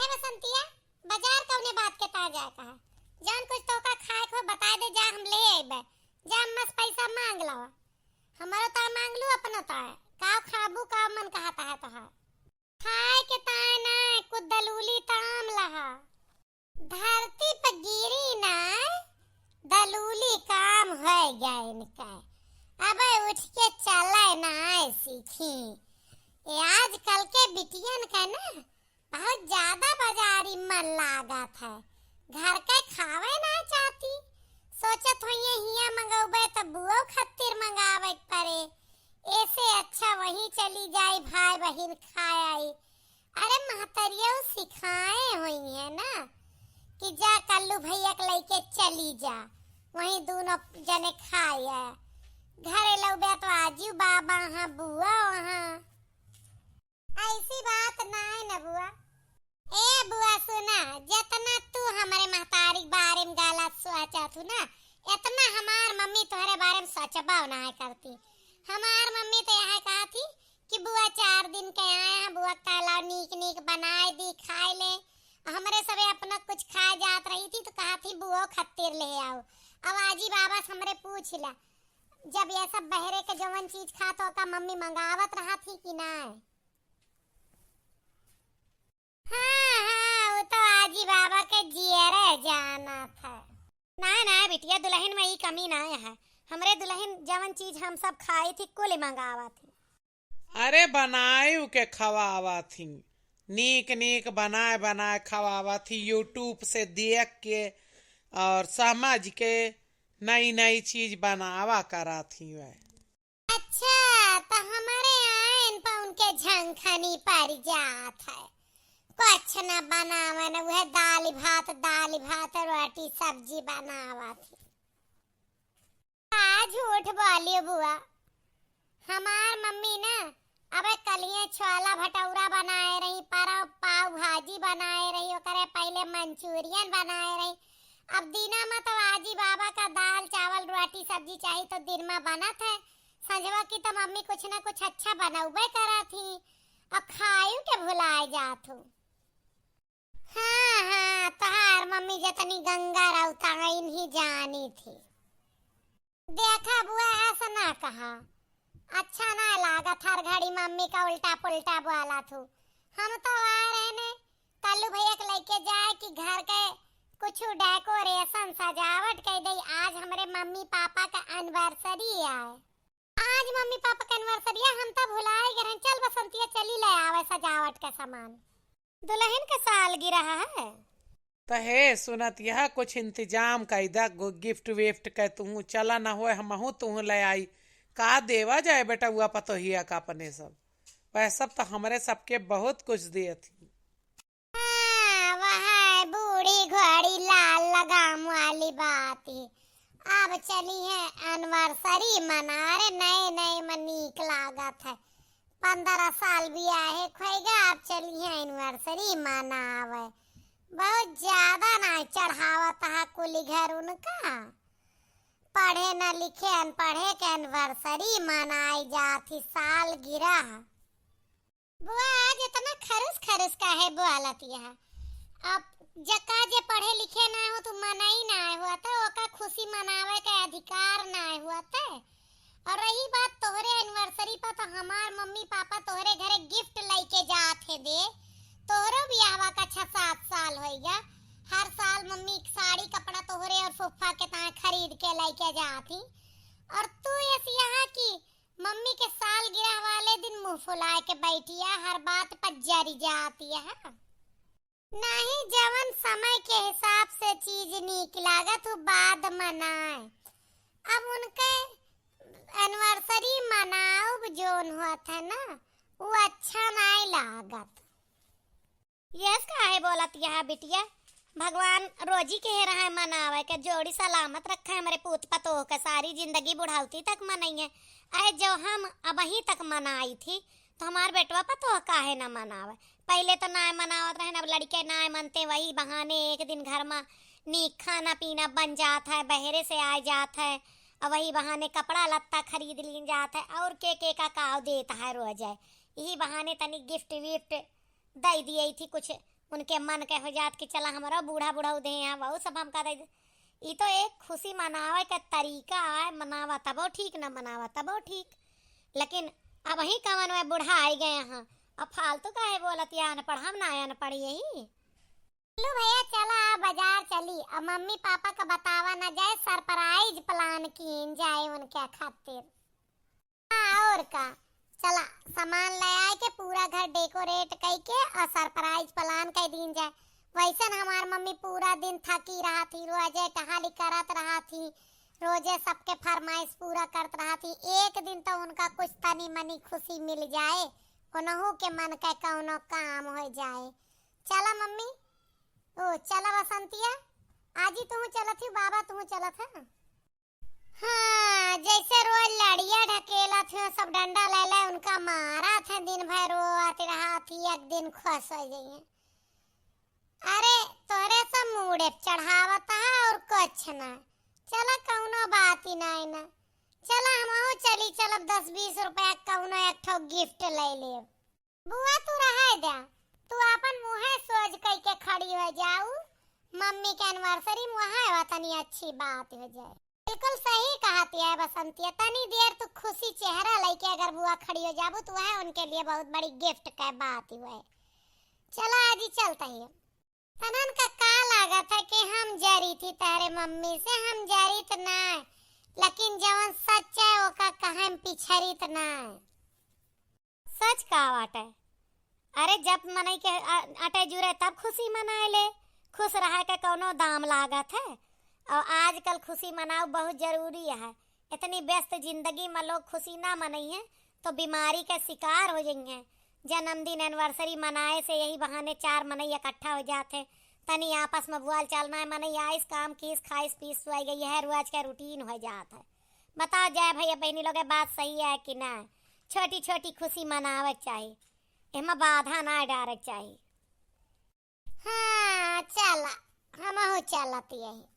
काहे बसंतिया बाजार कौने बात के ता जाए कहा जान कुछ तो का खाए को बता दे जा हम ले आइबे जा मस्त पैसा मांग लो हमारा ता मांग लू अपना ता का खाबू का मन कहता है तहा खाए के ताए ना कुछ दलूली ताम लहा धरती पर गिरी ना दलूली काम हो गया इनका अब उठ के चले ना सीखी ये आजकल के बिटियन का ना बहुत ज्यादा बाजारी मन लागत है घर के खावे ना चाहती सोचत हो ये हिया मंगावे तो बुओ खत्तिर मंगावे पड़े ऐसे अच्छा वही चली जाए भाई बहन खाए आई अरे महतरिया सिखाए हुई है ना कि जा कल्लू भैया के लेके चली जा वहीं दोनों जने खाए घरे लौबे तो आजू बाबा हाँ बुआ वहाँ ऐसी बात ना है ना बुआ ए बुआ सुना जितना तू हमारे महतारी बारे में गाला सोचा तू ना इतना हमार मम्मी तुम्हारे बारे में सोचबाव ना करती हमार मम्मी तो यह कहा थी कि बुआ 4 दिन के आए हैं बुआ काला नीक नीक बनाए दी खाए ले हमारे सबे अपना कुछ खाए जात रही थी तो कहा थी बुआ खत्तिर ले आओ अब आजी बाबा से हमरे पूछ ला जब ये सब बहरे के जवन चीज खातो का मम्मी मंगावत रहा थी कि ना हाँ वो तो आजी बाबा के जियरे जाना था ना बिटिया दुल्हन में ही कमी ना है हमरे दुल्हन जवन चीज हम सब खाई थी कुल मंगावा थी अरे बनाए के खवावा थी नीक नीक बनाए बनाए खवावा थी यूट्यूब से देख के और समझ के नई नई चीज बनावा करा थी वह अच्छा तो हमारे आयन पर उनके झंखनी पड़ जात है कुछ न बनावे न वह दाल भात रोटी सब्जी बनावा थी झूठ बोलियो बुआ हमार मम्मी ना अब कलिए छोला भटूरा बनाए रही पाव भाजी बनाए रही ओकरे पहले मंचूरियन बनाए रही अब दिना में तो आजी बाबा का दाल चावल रोटी सब्जी चाहिए तो दिन में बनत है संजवा की तो मम्मी कुछ ना कुछ अच्छा बनाऊबे करा थी अब खायू के भुलाए जात हूँ हाँ तहार मम्मी जतनी गंगा रौता ही जानी थी देखा बुआ ऐसा ना कहा अच्छा ना लागत हर घड़ी मम्मी का उल्टा पुल्टा बोला थू हम तो आ रहे ने कल्लू भैया के लेके जाए कि घर के कुछ डेकोरेशन सजावट कर दे आज हमारे मम्मी पापा का एनिवर्सरी है आज मम्मी पापा का एनिवर्सरी है हम तो भुलाए गए चल बसंतिया चली ले आवे सजावट का सामान दुल्हन का सालगिरह है तो हे सुनत यह कुछ इंतजाम कैदा गिफ्ट विफ्ट के तू चला न हो हमहू तू ले आई का देवा जाए बेटा हुआ पतोहिया का अपने सब वह सब तो हमारे सबके बहुत कुछ दिए थी वह बूढ़ी घोड़ी लाल लगाम वाली बात है अब चली है एनिवर्सरी मना रहे नए नए में नीक लागत है 15 साल भी आए खोएगा अब चली है एनिवर्सरी मनावे बहुत ज्यादा ना चढ़ावत है कुली घर उनका पढ़े न लिखे अनपढ़े के एनिवर्सरी मनाई जाती साल गिरा बुआ आज इतना खरुस का है बुआ लतिया अब जका जे पढ़े लिखे ना हो तो मनाई ना हुआ था ओका खुशी मनावे के अधिकार ना हुआ था और रही बात तोहरे एनिवर्सरी पर तो हमार मम्मी पापा तोहरे घरे गिफ्ट लेके जाते दे तोहरो बियाहवा का 6-7 साल हो गया हर साल मम्मी साड़ी कपड़ा तोहरे और फुफ्फा के ता खरीद के लेके जाती और तू ऐसी यहाँ की मम्मी के सालगिरह वाले दिन मुंह फुलाए के बैठिया हर बात पर जरी जाती है नहीं जवन समय के हिसाब से चीज नीक लागत हो बाद मनाए अब उनके एनिवर्सरी मनाओ जोन हुआ था ना वो अच्छा नहीं लागत यस काहे बोलत यह बिटिया भगवान रोजी के रहा मनावे के जोड़ी सलामत रखा है हमारे पूत पतोह के सारी जिंदगी बुढ़ावती तक मनाइए अरे जो हम अब ही तक मनाई थी तो हमार बेटवा पतोह काहे ना मनावे पहले तो ना मनावत रहे अब लड़के ना मनते वही बहाने एक दिन घर में नीक खाना पीना बन जाता है बहरे से आ जाता है और वही बहाने कपड़ा लत्ता खरीद ली जाता है और के का देता है रोज है यही बहाने तनी गिफ्ट विफ्ट दे दिए थी कुछ उनके मन के हो जात कि चला हमारा बूढ़ा बूढ़ा दे हैं वो सब हम कर ई तो एक खुशी मनावे का तरीका है, मनावा तबो ठीक ना मनावा तबो ठीक। लेकिन अब ही कवन में बूढ़ा आई गए हैं, अब फालतू का है बोलत या अनपढ़, हम ना अनपढ़ यही। लो भैया चला बाजार चली, अब मम्मी पापा का बतावा ना जाए, सरप्राइज प्लान किन जाए उनके खातिर। हाँ और का, चला सामान ले आए के पूरा घर डेकोरेट करके और सरप्राइज प्लान कर दिन जाए। वैसे हमार मम्मी पूरा दिन थकी रहा थी, रोजे टहाली करत रहा थी, रोजे सबके फरमाइश पूरा करत रहा थी। एक दिन तो उनका कुछ तनी मनी खुशी मिल जाए, कोनहू के मन के कौनो काम हो जाए। चला मम्मी, ओ चला बसंतिया, आज ही तू चलत थी, बाबा तू चलत है। हाँ जैसे रोज लड़िया ढकेला थे, सब डंडा ले ले उनका मारा थे, दिन भर रोते रहा थी, एक दिन खुश हो जाइए। अरे तोरे सब मूडे चढ़ावत है और कुछ ना, चला कौनो बात ही नहीं ना। चला हम चली, चलब 10-20 रुपया कौनो एक ठो गिफ्ट ले ले। बुआ तू रहे दे, तू अपन मुँहे सोच कई के खड़ी हो जाऊ, मम्मी के एनिवर्सरी मुँहे तनी अच्छी बात हो जाए। बिल्कुल सही कहती है बसंतिया, तनी देर तू खुशी चेहरा लेके अगर बुआ खड़ी हो जाबू तो है उनके लिए बहुत बड़ी गिफ्ट का बात हुआ है। चला आज ही चलता ही। तनन का लागत है कि हम जरी थी तेरे मम्मी से, हम जरी तो ना, लेकिन जवन सच है वो का कहे पिछड़ी तो ना। सच का बात है, अरे जब मनई के अटे जुरे तब खुशी मनाए ले, खुश रह के कोनो दाम लागत है। और आजकल खुशी मनाओ बहुत जरूरी है, इतनी व्यस्त जिंदगी में लोग खुशी ना मनाइए तो बीमारी के शिकार हो जाएंगे। जन्मदिन एनिवर्सरी मनाए से यही बहाने 4 मनई इकट्ठा हो जाते, तनी आपस में बुआल चलना है, मनई आइस काम किस खाइस पीस सुई गई है, रोज का रूटीन हो जाता है। बताओ जय भैया बहनी लोग बात सही है कि ना? छोटी छोटी खुशी मनावे चाहिए, इमा बाधा ना डारे चाहिए। हाँ चला हम चलती है।